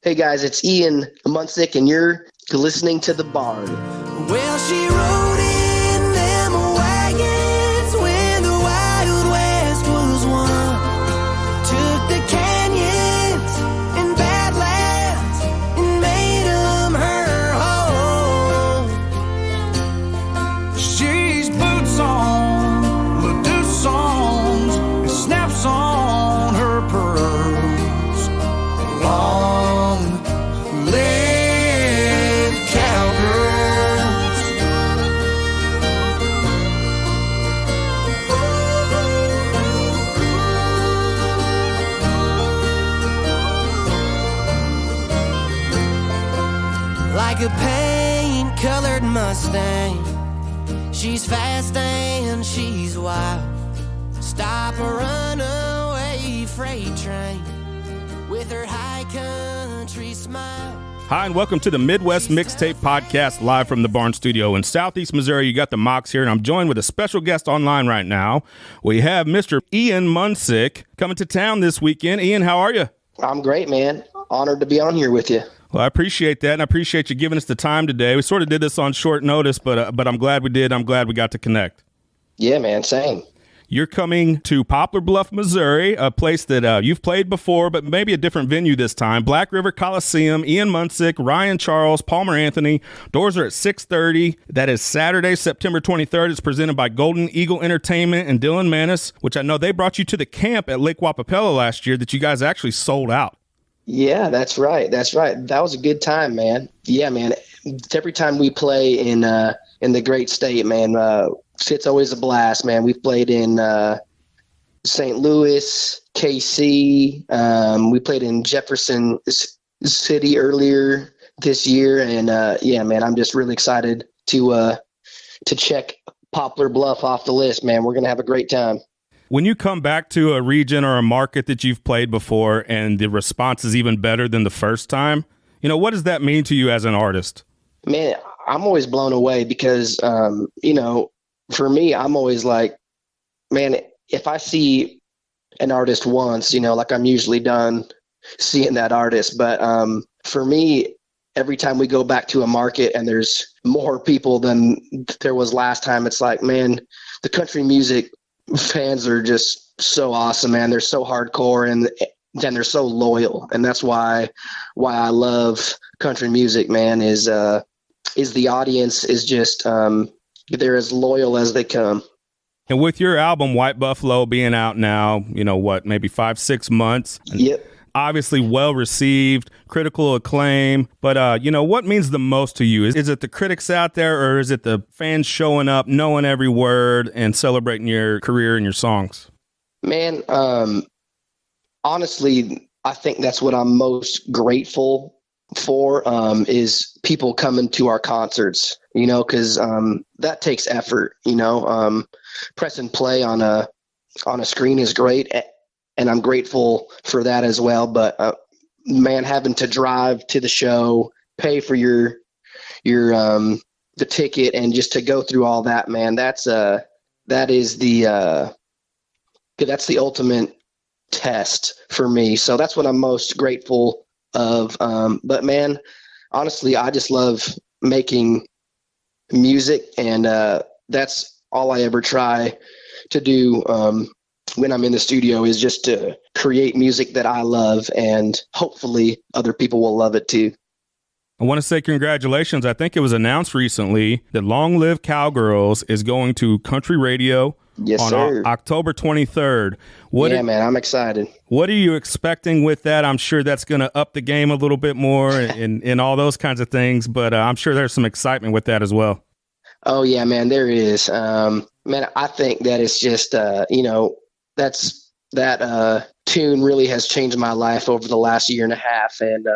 Hey guys, it's Ian Munsick, and you're listening to The Barn. Well, she rode in them wagons when the Wild West was won. Took the canyons and badlands and made them her home. She's boots on, Ledoux songs, and snaps on her pearls. Long live cowgirls. Like a paint-colored Mustang, she's fast and she's wild. Stop a runaway freight train with her high country smile. Hi, and welcome to the Midwest Mixtape podcast, live from the Barn Studio in Southeast Missouri. You got the Mox here, and I'm joined with a special guest online right now. We have Mr. Ian Munsick coming to town this weekend. Ian, how are you? I'm great, man. Honored to be on here with you. Well, I appreciate that, and I appreciate you giving us the time today. We sort of did this on short notice, but I'm glad we did. I'm glad we got to connect. Yeah, man, same. You're coming to Poplar Bluff, Missouri, a place that you've played before, but maybe a different venue this time. Black River Coliseum, Ian Munsick, Ryan Charles, Palmer Anthony. Doors are at 6:30. That is Saturday, September 23rd. It's presented by Golden Eagle Entertainment and Dylan Manis, which I know they brought you to the camp at Lake Wapapella last year that you guys actually sold out. Yeah, that's right. That was a good time, man. Yeah, man. Every time we play in the great state, man, it's always a blast, man. We've played in St. Louis, KC. We played in Jefferson City earlier this year, and yeah, man, I'm just really excited to check Poplar Bluff off the list, man. We're gonna have a great time. When you come back to a region or a market that you've played before and the response is even better than the first time, what does that mean to you as an artist? Man, I'm always blown away because, for me, I'm always like, man, if I see an artist once, like I'm usually done seeing that artist. But for me, every time we go back to a market and there's more people than there was last time, it's like, man, the country music fans are just so awesome, man. They're so hardcore and then they're so loyal. And that's why I love country music, man, is the audience is just, they're as loyal as they come. And with your album, White Buffalo, being out now, maybe 5-6 months. Yep. Obviously well received, critical acclaim. But, what means the most to you? Is it the critics out there, or is it the fans showing up, knowing every word, and celebrating your career and your songs? Man, honestly, I think that's what I'm most grateful for, is people coming to our concerts, because that takes effort. Press and play on a screen is great, and I'm grateful for that as well. But man, having to drive to the show, pay for your the ticket, and just to go through all that, man, that's the ultimate test for me. So that's what I'm most grateful of. But man, honestly, I just love making music, and that's all I ever try to do when I'm in the studio, is just to create music that I love, and hopefully other people will love it too. I want to say congratulations. I think it was announced recently that Long Live Cowgirls is going to country radio. Yes, on sir. October 23rd. Man, I'm excited. What are you expecting with that? I'm sure that's going to up the game a little bit more and all those kinds of things, but I'm sure there's some excitement with that as well. Oh, yeah, man, there is. Man, I think that it's just, that tune really has changed my life over the last year and a half. And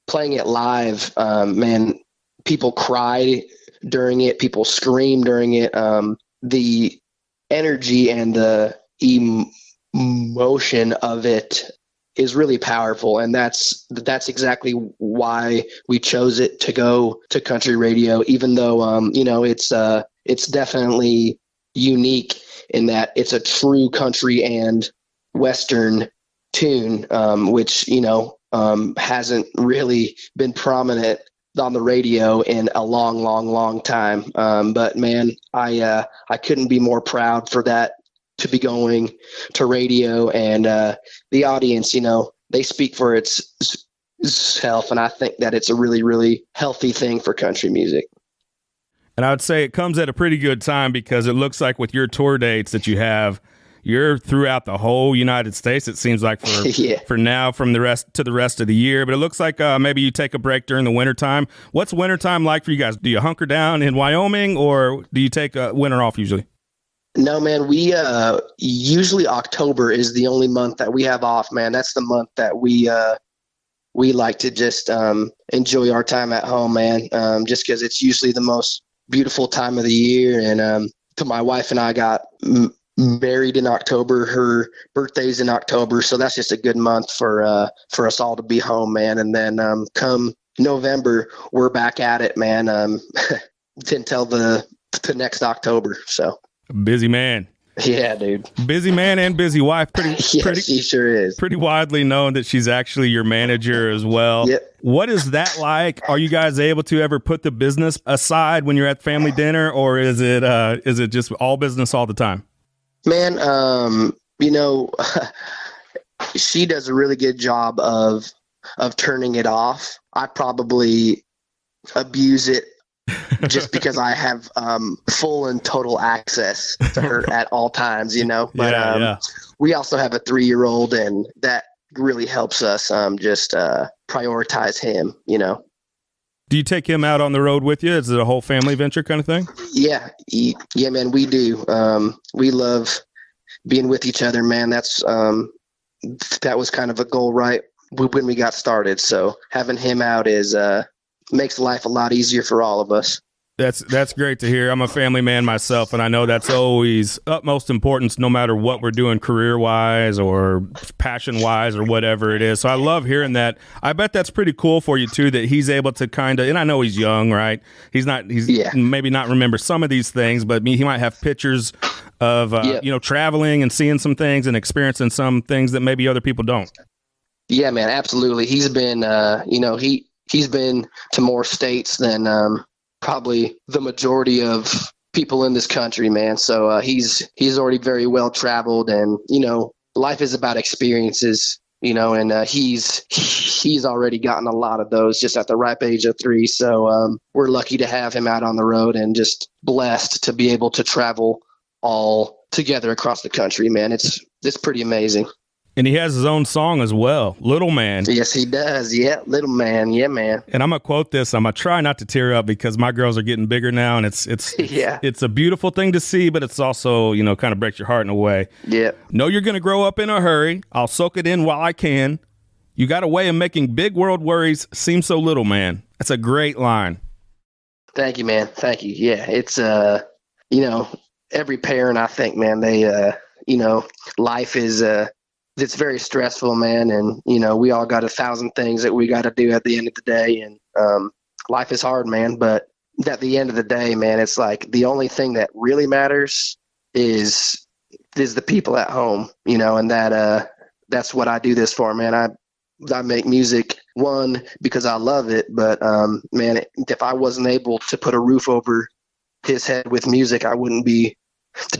playing it live, man, people cry during it. People scream during it. The energy and the emotion of it is really powerful, and that's exactly why we chose it to go to country radio, even though it's definitely unique in that it's a true country and Western tune, which hasn't really been prominent on the radio in a long time. But man, I couldn't be more proud for that to be going to radio, and the audience, they speak for itself, and I think that it's a really, really healthy thing for country music. And I would say it comes at a pretty good time because it looks like with your tour dates that you have, you're throughout the whole United States. It seems like for yeah. for now, from the rest of the year. But it looks like maybe you take a break during the wintertime. What's wintertime like for you guys? Do you hunker down in Wyoming, or do you take winter off usually? No, man, we usually October is the only month that we have off, man. That's the month that we like to just enjoy our time at home, man, just because it's usually the most beautiful time of the year. And to my wife and I got married in October. Her birthday's in October, so that's just a good month for us all to be home, man. And then come November, we're back at it, man, until the next October, so. Busy man. Yeah, dude. Busy man and busy wife. She sure is. Pretty widely known that she's actually your manager as well. Yep. What is that like? Are you guys able to ever put the business aside when you're at family dinner, or is it just all business all the time? Man, she does a really good job of turning it off. I probably abuse it just because I have full and total access to her at all times, But we also have a 3-year-old, and that really helps us just prioritize him, Do you take him out on the road with you? Is it a whole family venture kind of thing? Yeah, man, we do. We love being with each other, man. That was kind of a goal, right, when we got started. So having him out makes life a lot easier for all of us. That's great to hear. I'm a family man myself, and I know that's always utmost importance no matter what we're doing career-wise or passion-wise or whatever it is. So I love hearing that. I bet that's pretty cool for you, too, that he's able to kind of – and I know he's young, right? He's maybe not remember some of these things, but he might have pictures of, traveling and seeing some things and experiencing some things that maybe other people don't. Yeah, man, absolutely. He's been he's been to more states than probably the majority of people in this country, man. So he's already very well traveled, and life is about experiences, and he's already gotten a lot of those just at the ripe age of 3. So we're lucky to have him out on the road, and just blessed to be able to travel all together across the country, man. It's pretty amazing. And he has his own song as well, Little Man. Yes, he does. Yeah, Little Man. Yeah, man. And I'm going to quote this. I'm going to try not to tear up because my girls are getting bigger now, and it's a beautiful thing to see, but it's also, kind of breaks your heart in a way. Yeah. Know you're going to grow up in a hurry. I'll soak it in while I can. You got a way of making big world worries seem so little, man. That's a great line. Thank you, man. Thank you. Yeah, it's, every parent, I think, man, they, life is, it's very stressful, man. And, we all got 1,000 things that we got to do at the end of the day. And life is hard, man. But at the end of the day, man, it's like the only thing that really matters is the people at home, and that's what I do this for, man. I make music, one, because I love it. But, man, if I wasn't able to put a roof over his head with music, I wouldn't be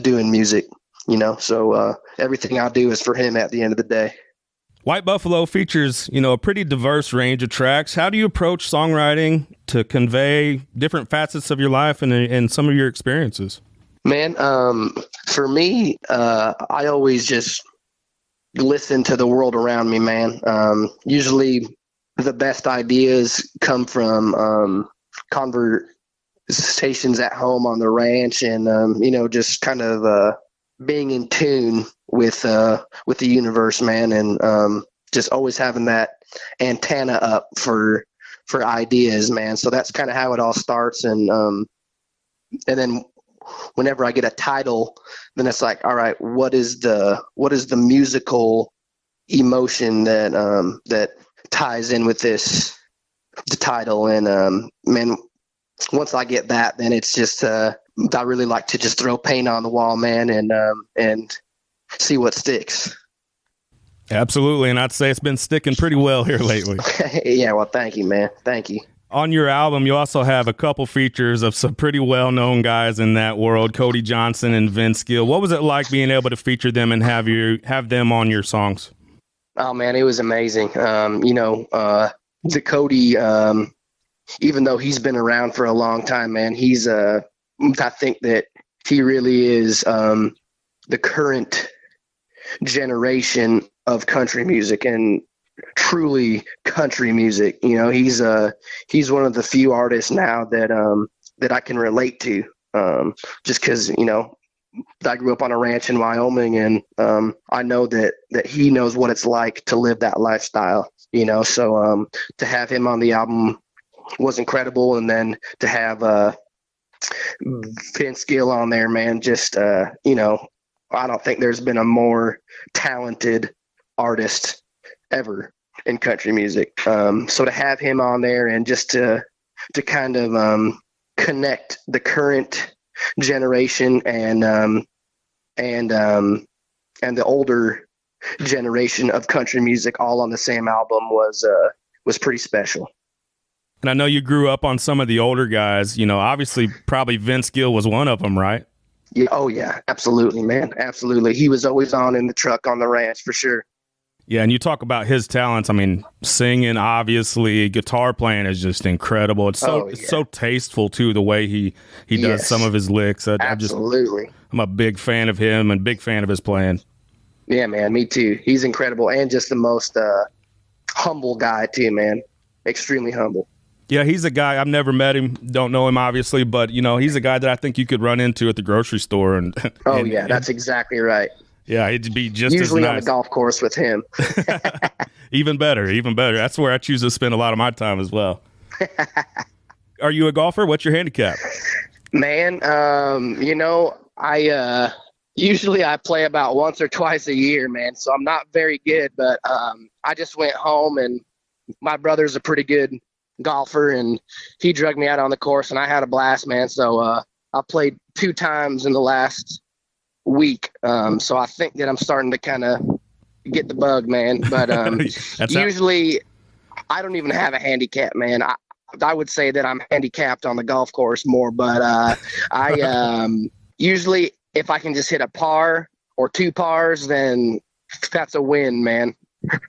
doing music. So everything I do is for him at the end of the day. White Buffalo features, a pretty diverse range of tracks. How do you approach songwriting to convey different facets of your life and some of your experiences? Man, for me, I always just listen to the world around me, man. Usually the best ideas come from conversations at home on the ranch, and, just kind of being in tune with the universe, man, and just always having that antenna up for ideas, man. So that's kind of how it all starts, and then whenever I get a title, then it's like, all right, what is the musical emotion that ties in with the title, and man, once I get that, then it's just I really like to just throw paint on the wall, man, and see what sticks. Absolutely, and I'd say it's been sticking pretty well here lately. Yeah, well, thank you, man. Thank you. On your album, you also have a couple features of some pretty well-known guys in that world, Cody Johnson and Vince Gill. What was it like being able to feature them and have them on your songs? Oh, man, it was amazing. The Cody, even though he's been around for a long time, man, he's I think that he really is the current generation of country music, and truly country music. He's one of the few artists now that I can relate to, just because I grew up on a ranch in Wyoming, and I know that he knows what it's like to live that lifestyle. So to have him on the album was incredible, and then to have Vince Gill on there, man, just I don't think there's been a more talented artist ever in country music. So to have him on there and just to kind of connect the current generation and the older generation of country music all on the same album was pretty special. And I know you grew up on some of the older guys. Obviously, probably Vince Gill was one of them, right? Yeah. Oh, yeah. Absolutely, man. Absolutely. He was always on in the truck on the ranch for sure. Yeah, and you talk about his talents. I mean, singing, obviously, guitar playing is just incredible. It's so tasteful too, the way he does some of his licks. Absolutely. I'm a big fan of him and big fan of his playing. Yeah, man, me too. He's incredible, and just the most humble guy too, man. Extremely humble. Yeah, he's a guy, I've never met him, don't know him obviously, but he's a guy that I think you could run into at the grocery store. That's exactly right. Yeah, it'd be just usually as nice. On the golf course with him. Even better. That's where I choose to spend a lot of my time as well. Are you a golfer? What's your handicap? Man, I usually I play about once or twice a year, man. So I'm not very good, but I just went home, and my brother's a pretty good golfer, and he dragged me out on the course, and I had a blast, man. So I played 2 times in the last week. So I think that I'm starting to kind of get the bug, man. But usually I don't even have a handicap, man. I would say that I'm handicapped on the golf course more, but I usually, if I can just hit a par or 2 pars, then that's a win, man,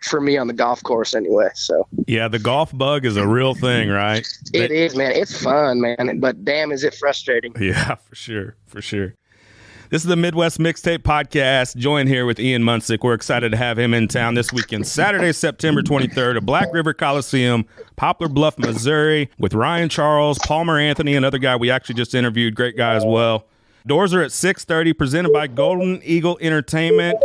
for me on the golf course anyway. So yeah, the golf bug is a real thing, right? It is, man. It's fun, man, but damn, is it frustrating. Yeah, for sure. This is the Midwest Mixtape Podcast. Join here with Ian Munsick. We're excited to have him in town this weekend, Saturday, September 23rd, at Black River Coliseum, Poplar Bluff, Missouri, with Ryan Charles, Palmer Anthony, another guy we actually just interviewed, great guy as well. Doors are at 6:30, presented by Golden Eagle Entertainment.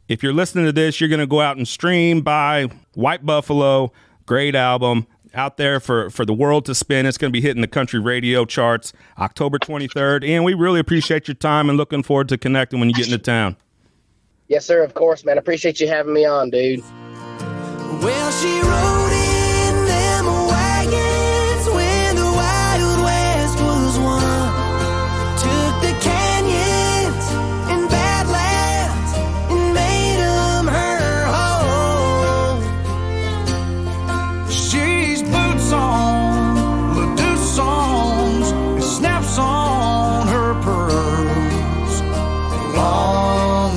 If you're listening to this, you're going to go out and stream by White Buffalo. Great album. Out there for the world to spin. It's going to be hitting the country radio charts October 23rd. And we really appreciate your time and looking forward to connecting when you get into town. Yes, sir. Of course, man. Appreciate you having me on, dude. Well, she rode in them wagons when the Wild West was won. Took the canyons and badlands and made them her home. She's boots on, Ledoux songs, and snaps on her pearls. Long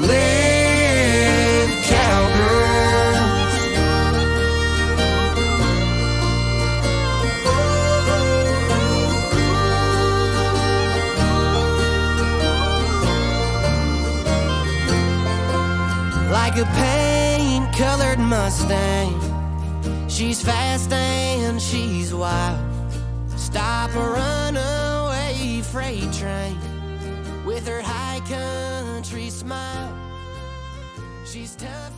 live cowgirls. Like a paint-colored Mustang, she's fast and she's wild. Stop a runaway freight train with her high country smile. She's tough.